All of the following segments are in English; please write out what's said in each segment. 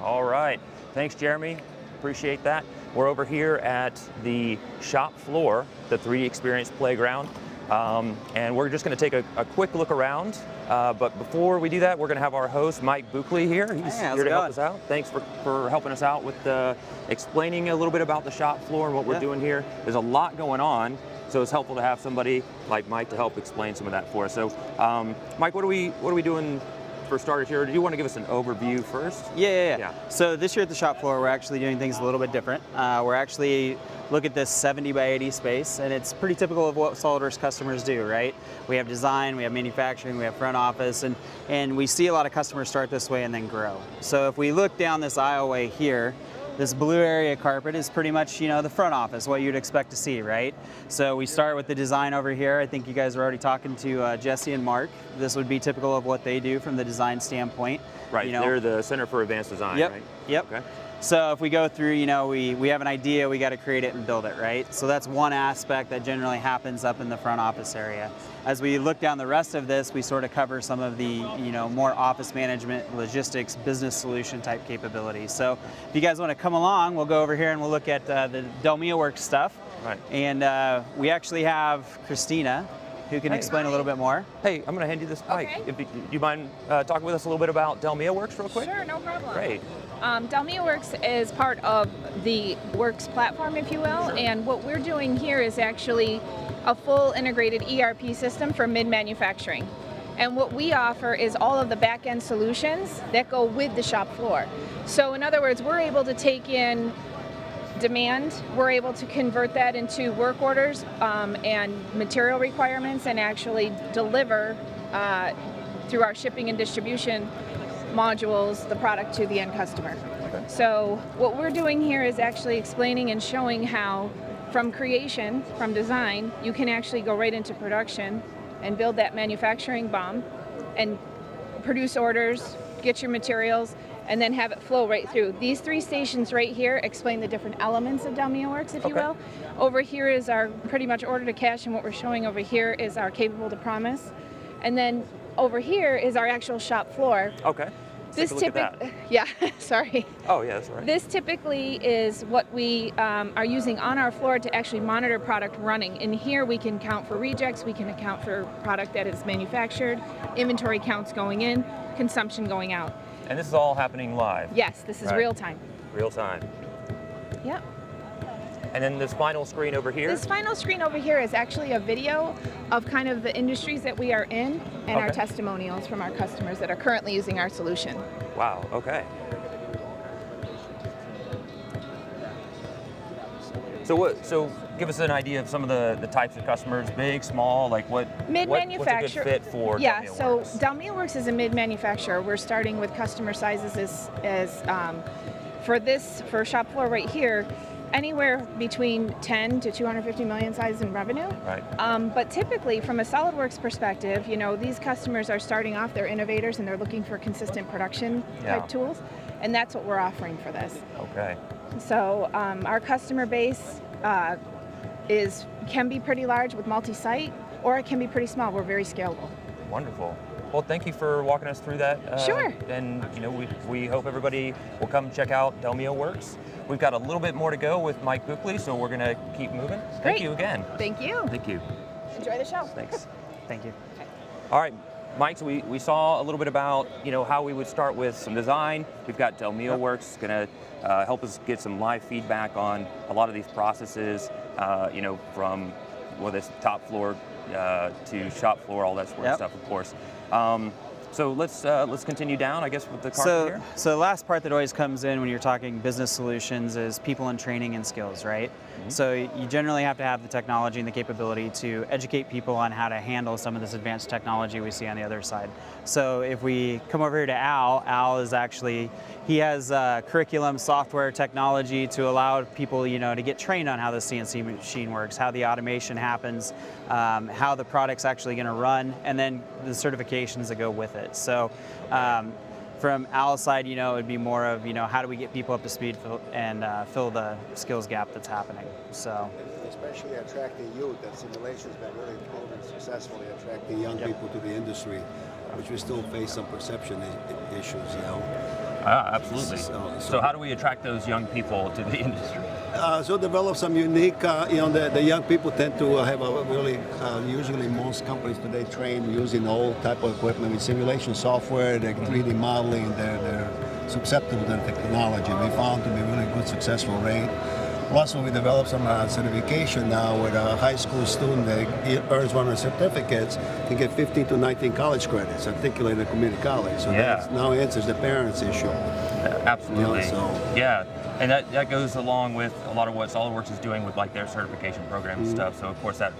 All right. Thanks, Jeremy. Appreciate that. We're over here at the shop floor, the 3DEXPERIENCE playground, and we're just going to take a quick look around. But before we do that, we're going to have our host, Mike Buckley, here. He's here to help us out. Thanks for helping us out with explaining a little bit about the shop floor and what we're doing here. There's a lot going on, so it's helpful to have somebody like Mike to help explain some of that for us. So, Mike, what are we doing for starters here? Do you want to give us an overview first? Yeah. So this year at the shop floor, we're actually doing things a little bit different. We're actually look at this 70 by 80 space, and it's pretty typical of what Solidworks customers do, right? We have design, we have manufacturing, we have front office, and we see a lot of customers start this way and then grow. So if we look down this aisleway here, this blue area carpet is pretty much, the front office, what you'd expect to see, right? So we start with the design over here. I think you guys are already talking to Jesse and Mark. This would be typical of what they do from the design standpoint. Right, they're the Center for Advanced Design, right? Yep. Okay. So if we go through, we have an idea, we got to create it and build it, right? So that's one aspect that generally happens up in the front office area. As we look down the rest of this, we sort of cover some of the, more office management, logistics, business solution type capabilities. So if you guys want to come along, we'll go over here and we'll look at the DelmiaWorks stuff. Right. And we actually have Christina, who can explain a little bit more. Hey, I'm going to hand you this mic. Okay. If you mind talking with us a little bit about DelmiaWorks real quick? Sure, no problem. Great. DelmiaWorks is part of the Works platform, if you will, and what we're doing here is actually a full integrated ERP system for mid-manufacturing. And what we offer is all of the back-end solutions that go with the shop floor. So in other words, we're able to take in demand, we're able to convert that into work orders and material requirements and actually deliver through our shipping and distribution modules the product to the end customer. Okay. So what we're doing here is actually explaining and showing how from creation, from design, you can actually go right into production and build that manufacturing bomb and produce orders, get your materials, and then have it flow right through. These three stations right here explain the different elements of DelmiaWorks, if you will. Over here is our pretty much order to cash, and what we're showing over here is our capable to promise. And then over here is our actual shop floor. Okay. This typically, yeah, sorry. Oh yeah, that's all right. This typically is what we are using on our floor to actually monitor product running. In here we can count for rejects, we can account for product that is manufactured, inventory counts going in, consumption going out. And this is all happening live? Yes, this is real time. Real time. Yep. And then this final screen over here? This final screen over here is actually a video of kind of the industries that we are in and our testimonials from our customers that are currently using our solution. Wow, okay. So give us an idea of some of the types of customers, big, small, like what's a good fit for DelmiaWorks? So DelmiaWorks is a mid-manufacturer. We're starting with customer sizes for shop floor right here, anywhere between 10 to 250 million size in revenue. Right. But typically, from a Solidworks perspective, these customers are starting off, they're innovators and they're looking for consistent production type tools, and that's what we're offering for this. Okay. So our customer base can be pretty large with multi-site, or it can be pretty small. We're very scalable. Wonderful. Well, thank you for walking us through that. Sure. And we hope everybody will come check out DelmiaWorks. We've got a little bit more to go with Mike Buckley, so we're going to keep moving. Great. Thank you again. Thank you. Thank you. Enjoy the show. Thanks. Thank you. Okay. All right, Mike, so we saw a little bit about how we would start with some design. We've got DelmiaWorks going to help us get some live feedback on a lot of these processes, from whether it's top floor to shop floor, all that sort of stuff, of course. So let's continue down, I guess, with the carpet here. So the last part that always comes in when you're talking business solutions is people and training and skills, right? Mm-hmm. So you generally have to have the technology and the capability to educate people on how to handle some of this advanced technology we see on the other side. So if we come over here to Al is actually, he has curriculum, software, technology to allow people, to get trained on how the CNC machine works, how the automation happens, how the product's actually going to run, and then the certifications that go with it. So from Al's side, it would be more of, how do we get people up to speed and fill the skills gap that's happening. So especially attracting youth, that simulation's been really proven successfully attracting young people to the industry, which we still face some perception issues, Absolutely. So how do we attract those young people to the industry? So develop some unique, the young people tend to have a really, usually most companies today train using all type of equipment with simulation software, they're 3D modeling, they're susceptible to the technology. We found to be really good successful rate. Plus, when we develop some certification now with a high school student that earns one of the certificates, can get 15 to 19 college credits articulated at community college. So that now answers the parents' issue. Absolutely. Yeah. And that goes along with a lot of what Solidworks is doing with like their certification program and stuff. So of course that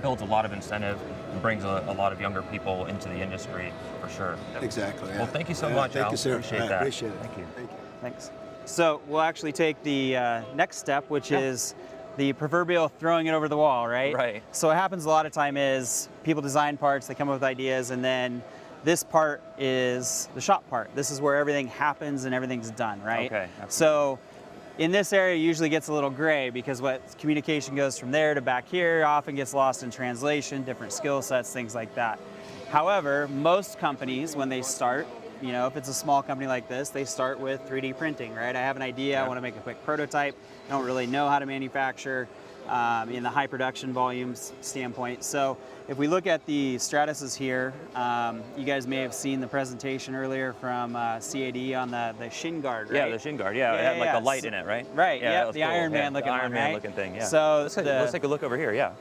builds a lot of incentive and brings a lot of younger people into the industry for sure. Exactly. Yeah. Well, thank you so much, Thank Al. you, sir. Appreciate that. Appreciate it. Thank you. Thank you. Thanks. So we'll actually take the next step, which is the proverbial throwing it over the wall, right? Right. So what happens a lot of time is people design parts, they come up with ideas, and then this part is the shop part. This is where everything happens and everything's done, right? Okay. So in this area, it usually gets a little gray because what communication goes from there to back here often gets lost in translation, different skill sets, things like that. However, most companies, when they start, if it's a small company like this, they start with 3D printing, right? I have an idea, I want to make a quick prototype. I don't really know how to manufacture in the high production volumes standpoint. So if we look at the Stratus's here, you guys may have seen the presentation earlier from CAD on the shin guard, right? Yeah, the shin guard, it had like a light in it, right? Right, yeah, the Iron Man looking one, Iron Man looking thing, yeah. So let's take a look over here, yeah.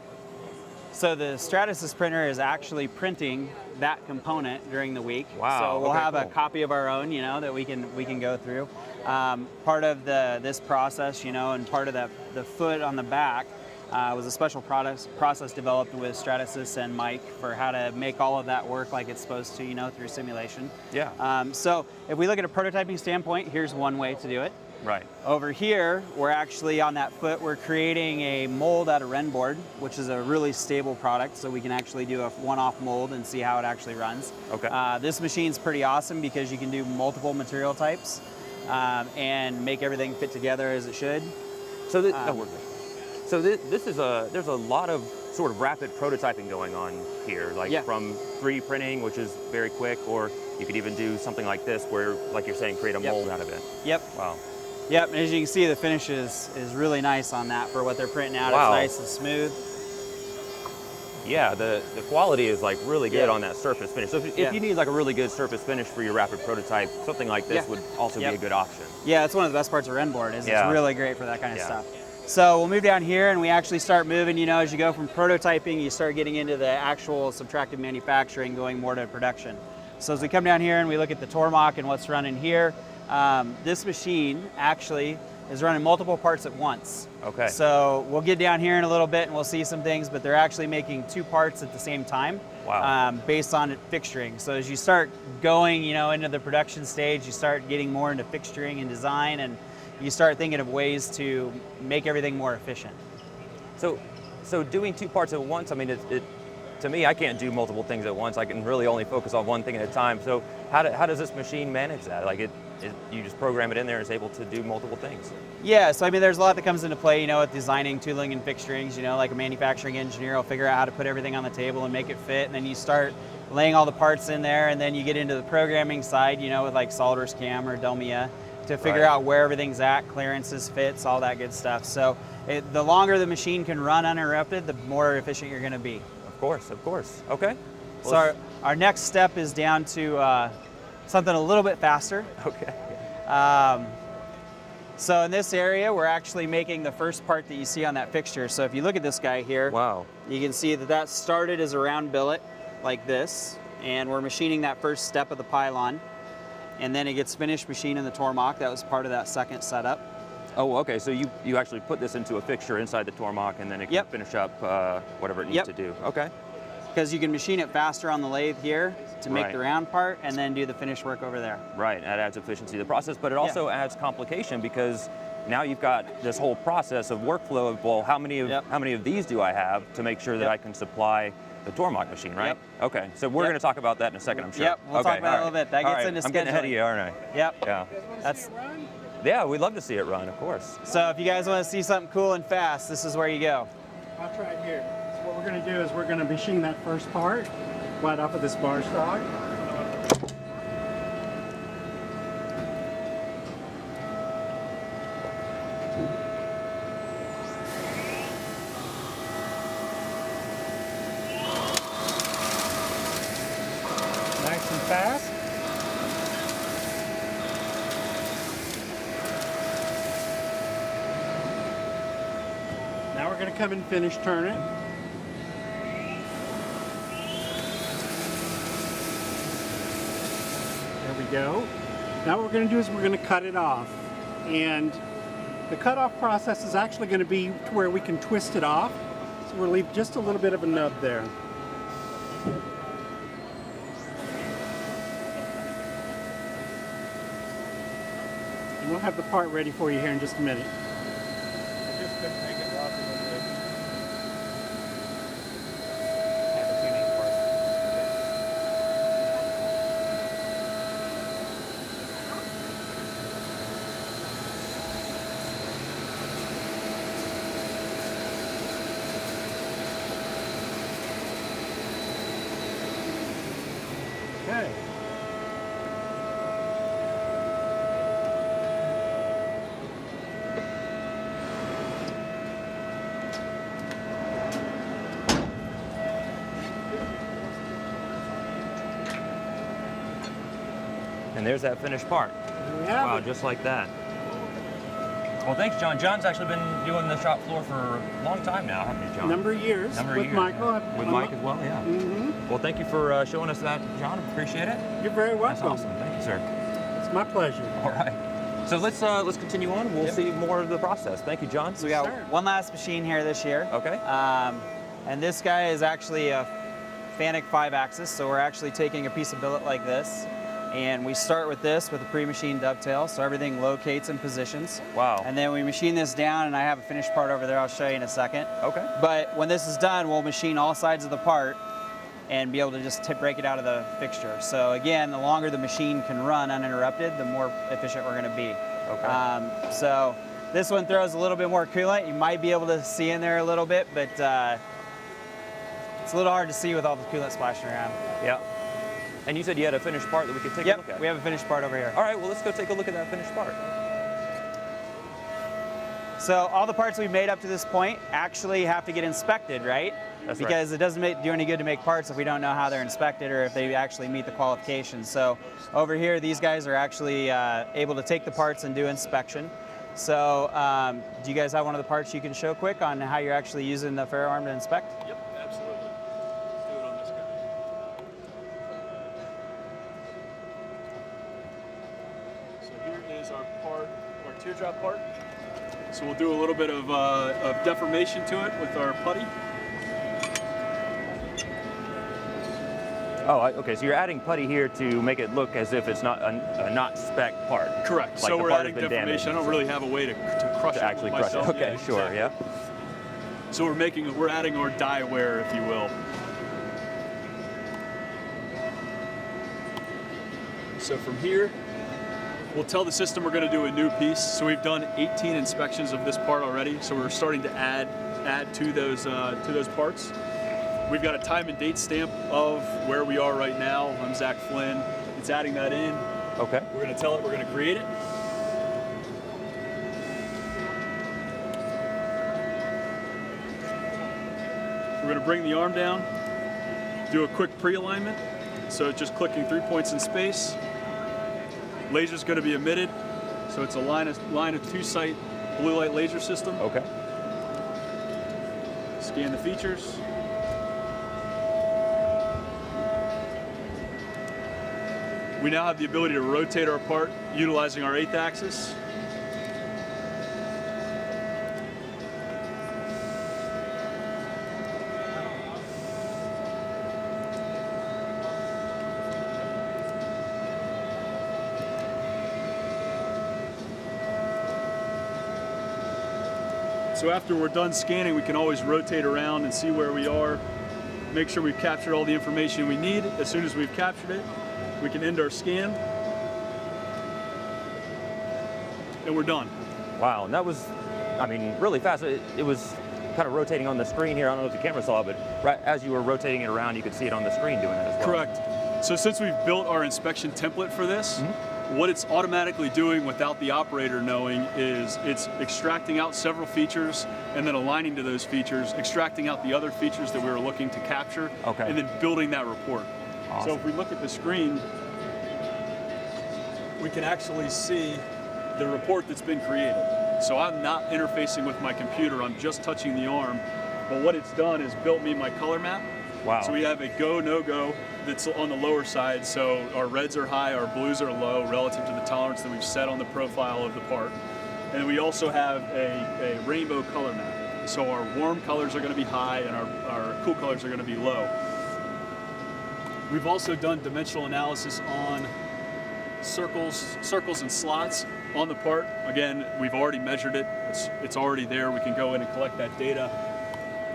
So the Stratus's printer is actually printing that component during the week. Wow. So we'll have cool. a copy of our own, that we can go through. Part of this process, and part of the foot on the back was a special process developed with Stratus's and Mike for how to make all of that work like it's supposed to, through simulation. Yeah. So if we look at a prototyping standpoint, here's one way to do it. Right. Over here, we're actually on that foot, we're creating a mold out of Ren board, which is a really stable product, so we can actually do a one-off mold and see how it actually runs. Okay. This machine's pretty awesome because you can do multiple material types and make everything fit together as it should. So this is there's a lot of sort of rapid prototyping going on here, like from 3D printing, which is very quick, or you could even do something like this where, like you're saying, create a mold out of it. Yep. Wow. Yep, and as you can see, the finish is really nice on that for what they're printing out. Wow. It's nice and smooth. Yeah, the quality is like really good on that surface finish. So if you need like a really good surface finish for your rapid prototype, something like this would also be a good option. Yeah, it's one of the best parts of Ren board is it's really great for that kind of stuff. So we'll move down here and we actually start moving, as you go from prototyping, you start getting into the actual subtractive manufacturing, going more to production. So as we come down here and we look at the Tormach and what's running here, this machine actually is running multiple parts at once. Okay. So we'll get down here in a little bit and we'll see some things, but they're actually making 2 parts at the same time. Wow. Based on fixturing. So as you start going, into the production stage, you start getting more into fixturing and design, and you start thinking of ways to make everything more efficient. So doing 2 parts at once, I mean, to me, I can't do multiple things at once. I can really only focus on one thing at a time. So how does this machine manage that? Like you just program it in there and it's able to do multiple things? Yeah, so I mean, there's a lot that comes into play, with designing, tooling, and fixturings. Like a manufacturing engineer will figure out how to put everything on the table and make it fit, and then you start laying all the parts in there, and then you get into the programming side, with like Solidworks CAM or Delmia, to figure out where everything's at, clearances, fits, all that good stuff. So the longer the machine can run uninterrupted, the more efficient you're going to be. Of course. Okay. So our next step is down to something a little bit faster. Okay. So in this area, we're actually making the first part that you see on that fixture. So if you look at this guy here, wow, you can see that started as a round billet like this, and we're machining that first step of the pylon, and then it gets finished machined in the Tormach. That was part of that second setup. Oh, okay. So you actually put this into a fixture inside the Tormach, and then it can finish up whatever it needs to do. Okay. Because you can machine it faster on the lathe here to make the round part, and then do the finished work over there. Right. That adds efficiency to the process, but it also adds complication because now you've got this whole process of workflow of, well, how many of these do I have to make sure that I can supply the Tormach machine, right? Okay. So we're going to talk about that in a second, I'm sure. Yep. We'll talk about it a little bit. That gets into scheduling. I'm getting ahead of you, aren't I? Yep. Yeah. Yeah, we'd love to see it run, of course. So if you guys want to see something cool and fast, this is where you go. I'll try it here. So what we're going to do is we're going to machine that first part right off of this bar stock. going to come and finish turn it. There we go. Now what we're going to do is we're going to cut it off. And the cut-off process is actually going to be to where we can twist it off. So we'll leave just a little bit of a nub there. And we'll have the part ready for you here in just a minute. I just couldn't make it rock a little bit. Okay. And there's that finished part. There we have Wow, it. just like that. Well, thanks, John. John's actually been doing the shop floor for a long time now, haven't you, John? Number of years Number of with years, Michael. yeah. With Mike as well, yeah. Mm-hmm. Well, thank you for showing us that, John. Appreciate it. You're very That's welcome. awesome. Thank you, sir. It's my pleasure. All right. So let's continue on. We'll see more of the process. Thank you, John. So we got Sure. one last machine here this year. Okay. And this guy is actually a Fanuc 5-axis, so we're actually taking a piece of billet like this, and we start with this with a pre-machined dovetail, so everything locates and positions. Wow. And then we machine this down, and I have a finished part over there I'll show you in a second. Okay. But when this is done, we'll machine all sides of the part and be able to just break it out of the fixture. So again, the longer the machine can run uninterrupted, the more efficient we're gonna be. Okay. So this one throws a little bit more coolant. You might be able to see in there a little bit, but it's a little hard to see with all the coolant splashing around. Yeah. And you said you had a finished part that we could take a look at. We have a finished part over here. All right, well, let's go take a look at that finished part. So all the parts we've made up to this point actually have to get inspected, right? That's because it doesn't do any good to make parts if we don't know how they're inspected or if they actually meet the qualifications. So over here, these guys are actually able to take the parts and do inspection. So do you guys have one of the parts you can show quick on how you're actually using the ferro arm to inspect? Yep, absolutely. Let's do it on this guy. So here is our part, our teardrop part. So we'll do a little bit of deformation to it with our putty. Oh, okay, so you're adding putty here to make it look as if it's not a not spec part. Correct. Like so the we're part has adding been deformation. damaged. I don't really have a way to crush To it actually crush it. myself. Okay, Yeah, sure, exactly. yeah. So we're adding our die wear, if you will. So from here, we'll tell the system we're going to do a new piece. So we've done 18 inspections of this part already. So we're starting to add to those parts. We've got a time and date stamp of where we are right now. I'm Zach Flynn. It's adding that in. Okay. We're going to tell it we're going to create it. We're going to bring the arm down, do a quick pre-alignment. So just clicking 3 points in space. Laser's going to be emitted. So it's a line of two-site blue light laser system. Okay. Scan the features. We now have the ability to rotate our part utilizing our 8th axis. So after we're done scanning, we can always rotate around and see where we are, make sure we've captured all the information we need. As soon as we've captured it, we can end our scan, and we're done. Wow, and that was, I mean, really fast. It was kind of rotating on the screen here. I don't know if the camera saw it, but right as you were rotating it around, you could see it on the screen doing it as well. Correct. So since we've built our inspection template for this, what it's automatically doing without the operator knowing is it's extracting out several features and then aligning to those features, extracting out the other features that we were looking to capture, and then building that report. Awesome. So if we look at the screen, we can actually see the report that's been created. So I'm not interfacing with my computer, I'm just touching the arm. But what it's done is built me my color map. Wow. So we have a go, no go that's on the lower side. So our reds are high, our blues are low relative to the tolerance that we've set on the profile of the part. And we also have a rainbow color map. So our warm colors are going to be high and our cool colors are going to be low. We've also done dimensional analysis on circles and slots on the part. Again, we've already measured it. It's already there. We can go in and collect that data.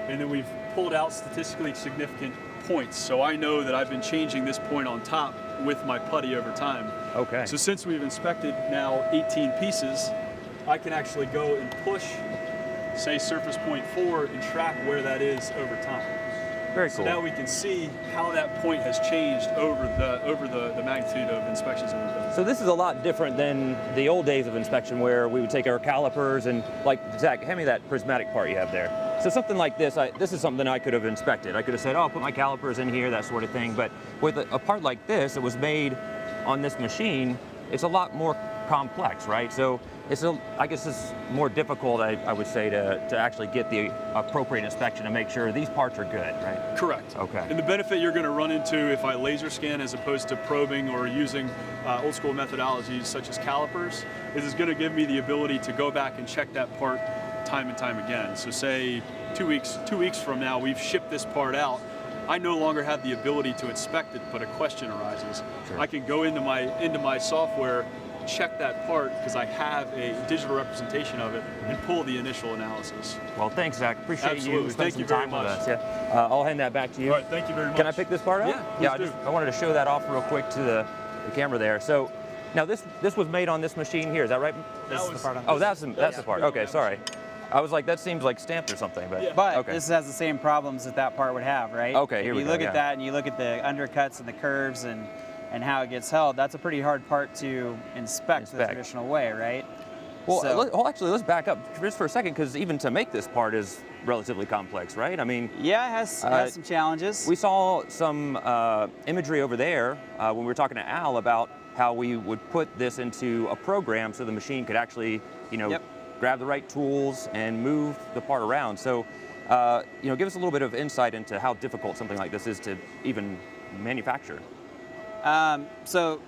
And then we've pulled out statistically significant points. So I know that I've been changing this point on top with my putty over time. Okay. So since we've inspected now 18 pieces, I can actually go and push, say, surface point 4 and track where that is over time. Very cool. So now we can see how that point has changed over the magnitude of inspections that we've done. So this is a lot different than the old days of inspection where we would take our calipers and, like, Zach, hand me that prismatic part you have there. So something like this, this is something I could have inspected. I could have said, oh, I'll put my calipers in here, that sort of thing. But with a part like this, it was made on this machine, it's a lot more complex, right? So I guess it's more difficult, I would say, to actually get the appropriate inspection to make sure these parts are good, right? Correct. Okay. And the benefit you're going to run into if I laser scan as opposed to probing or using old school methodologies such as calipers is it's going to give me the ability to go back and check that part time and time again. So say 2 weeks from now we've shipped this part out, I no longer have the ability to inspect it, but a question arises. Sure. I can go into my software, check that part because I have a digital representation of it and pull the initial analysis. Well, thanks, Zach. Appreciate Absolutely. you spending Thank you some very time with much. us. Yeah. I'll hand that back to you. All right, thank you very much. Can I pick this part up? Yeah, please do. I wanted to show that off real quick to the camera there. So now this was made on this machine here. Is that right? This is the part on Oh, that's the part. Okay, sorry. I was like, that seems like stamped or something, but But okay. this has the same problems that part would have, right? Okay, here if we you go, look yeah. at that and you look at the undercuts and the curves and how it gets held, that's a pretty hard part to inspect the traditional way, right? Well, So- actually, let's back up just for a second, because even to make this part is relatively complex, right? I mean, Yeah, it has some challenges. we saw some imagery over there when we were talking to Al about how we would put this into a program so the machine could actually, Yep. grab the right tools and move the part around. So, give us a little bit of insight into how difficult something like this is to even manufacture. So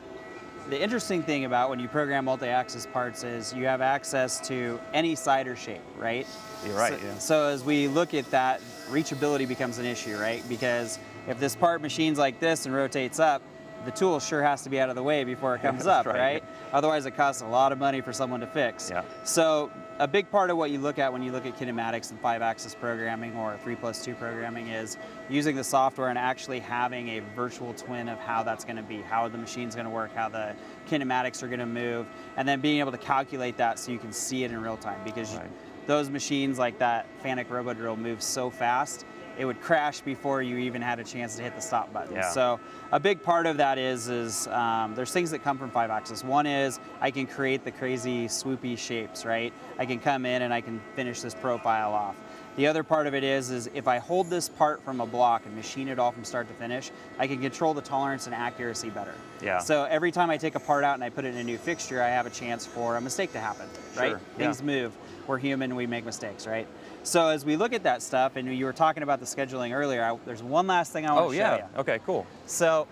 the interesting thing about when you program multi-axis parts is you have access to any side or shape, right? You're right, So, yeah. so as we look at that, reachability becomes an issue, right? Because if this part machines like this and rotates up, the tool sure has to be out of the way before it comes up, That's right? Otherwise it costs a lot of money for someone to fix. Yeah. So a big part of what you look at when you look at kinematics and 5-axis programming or 3+2 programming is using the software and actually having a virtual twin of how that's going to be, how the machine's going to work, how the kinematics are going to move, and then being able to calculate that so you can see it in real time, because Right. those machines like that Fanuc Robo Drill move so fast it would crash before you even had a chance to hit the stop button. Yeah. So a big part of that is there's things that come from 5-axis. One is I can create the crazy swoopy shapes, right? I can come in and I can finish this profile off. The other part of it is if I hold this part from a block and machine it all from start to finish, I can control the tolerance and accuracy better. Yeah. So every time I take a part out and I put it in a new fixture, I have a chance for a mistake to happen, right? Sure, Things move. We're human, we make mistakes, right? So as we look at that stuff, and you were talking about the scheduling earlier, there's one last thing I want to show you. Okay, cool. So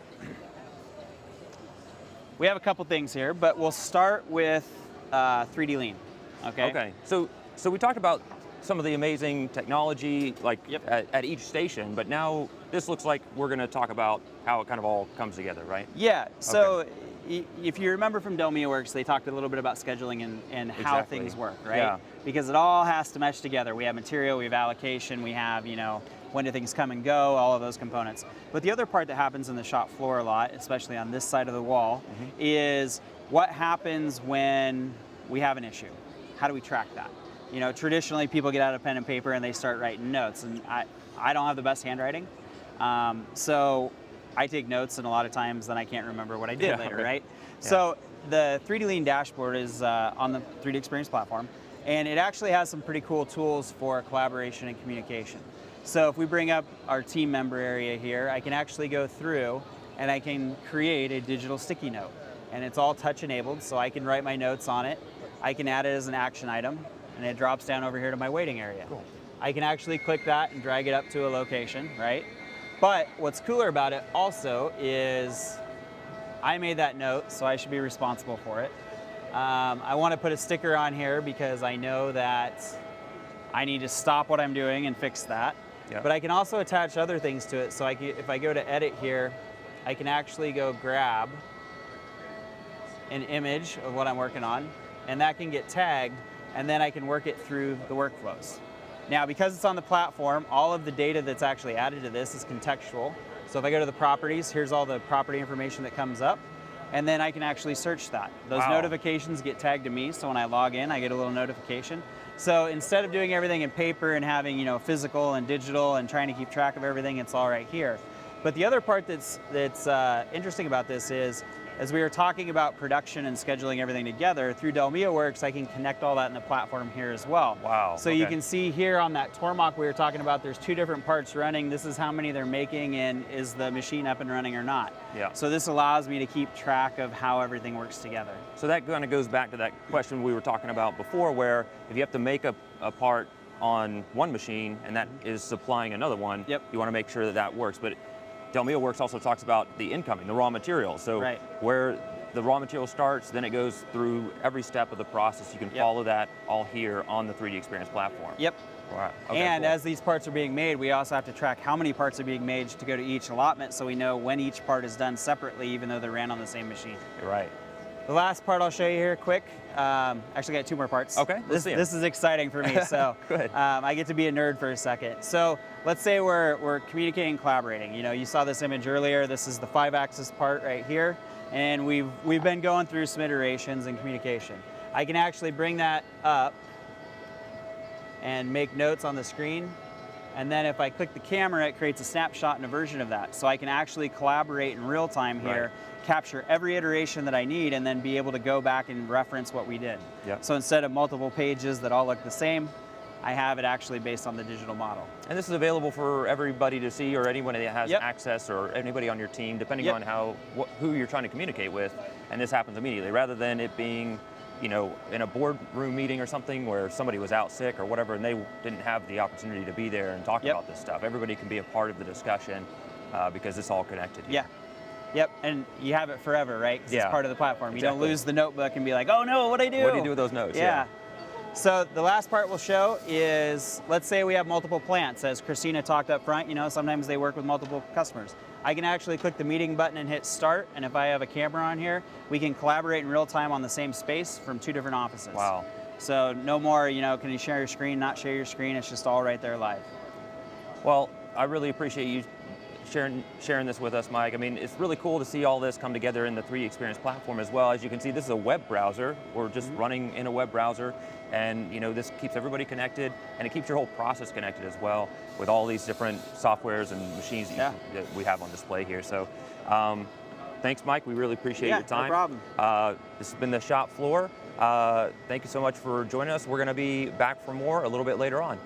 we have a couple things here, but we'll start with 3D Lean, okay? Okay, so we talked about some of the amazing technology at each station, but now this looks like we're going to talk about how it kind of all comes together, right? Yeah, so if you remember from DelmiaWorks, they talked a little bit about scheduling and how Exactly. things work, right? Yeah. Because it all has to mesh together. We have material, we have allocation, we have, when do things come and go, all of those components. But the other part that happens in the shop floor a lot, especially on this side of the wall, is what happens when we have an issue? How do we track that? Traditionally people get out a pen and paper and they start writing notes, and I don't have the best handwriting. So I take notes, and a lot of times then I can't remember what I did later, right? Yeah. So the 3D Lean dashboard is on the 3DEXPERIENCE platform, and it actually has some pretty cool tools for collaboration and communication. So if we bring up our team member area here, I can actually go through and I can create a digital sticky note. And it's all touch enabled, so I can write my notes on it. I can add it as an action item, and it drops down over here to my waiting area. Cool. I can actually click that and drag it up to a location, right? But what's cooler about it also is I made that note, so I should be responsible for it. I want to put a sticker on here because I know that I need to stop what I'm doing and fix that. Yeah. But I can also attach other things to it. So if I go to edit here, I can actually go grab an image of what I'm working on, and that can get tagged, and then I can work it through the workflows. Now, because it's on the platform, all of the data that's actually added to this is contextual. So if I go to the properties, here's all the property information that comes up, and then I can actually search that. Those notifications get tagged to me, so when I log in, I get a little notification. So instead of doing everything in paper and having, physical and digital and trying to keep track of everything, it's all right here. But the other part that's interesting about this is, as we were talking about production and scheduling everything together, through DelmiaWorks, I can connect all that in the platform here as well. Wow. So you can see here on that Tormach we were talking about, there's 2 different parts running. This is how many they're making, and is the machine up and running or not. Yeah. So this allows me to keep track of how everything works together. So that kind of goes back to that question we were talking about before, where if you have to make a part on one machine and that is supplying another one, Yep. you want to make sure that that works. But DelmiaWorks also talks about the incoming, the raw material. So Right. where the raw material starts, then it goes through every step of the process. You can follow that all here on the 3DEXPERIENCE platform. Yep. Wow. Okay, And cool. as these parts are being made, we also have to track how many parts are being made to go to each allotment, so we know when each part is done separately, even though they're ran on the same machine. You're right. The last part I'll show you here quick. Actually got 2 more parts. Okay, let's see 'em. This is exciting for me. So Good. I get to be a nerd for a second. So let's say we're communicating and collaborating. You saw this image earlier. This is the 5-axis part right here. And we've been going through some iterations in communication. I can actually bring that up and make notes on the screen. And then if I click the camera, it creates a snapshot and a version of that. So I can actually collaborate in real time here, capture every iteration that I need, and then be able to go back and reference what we did. Yep. So instead of multiple pages that all look the same, I have it actually based on the digital model. And this is available for everybody to see, or anyone that has Yep. access, or anybody on your team, depending Yep. on who you're trying to communicate with. And this happens immediately, rather than it being, in a boardroom meeting or something where somebody was out sick or whatever, and they didn't have the opportunity to be there and talk Yep. about this stuff. Everybody can be a part of the discussion because it's all connected here. Yeah. Yep, and you have it forever, right? 'Cause Yeah. it's part of the platform. You Exactly. don't lose the notebook and be like, oh no, what'd I do? What do you do with those notes? Yeah. So the last part we'll show is, let's say we have multiple plants. As Christina talked up front, sometimes they work with multiple customers. I can actually click the meeting button and hit start, and if I have a camera on here, we can collaborate in real time on the same space from 2 different offices. Wow. So no more, can you share your screen, not share your screen, it's just all right there live. Well, I really appreciate you sharing this with us, Mike. I mean, it's really cool to see all this come together in the 3DEXPERIENCE platform as well. As you can see, this is a web browser. We're just running in a web browser, and this keeps everybody connected, and it keeps your whole process connected as well with all these different softwares and machines that we have on display here. So thanks, Mike. We really appreciate your time. No problem. This has been the shop floor. Thank you so much for joining us. We're going to be back for more a little bit later on.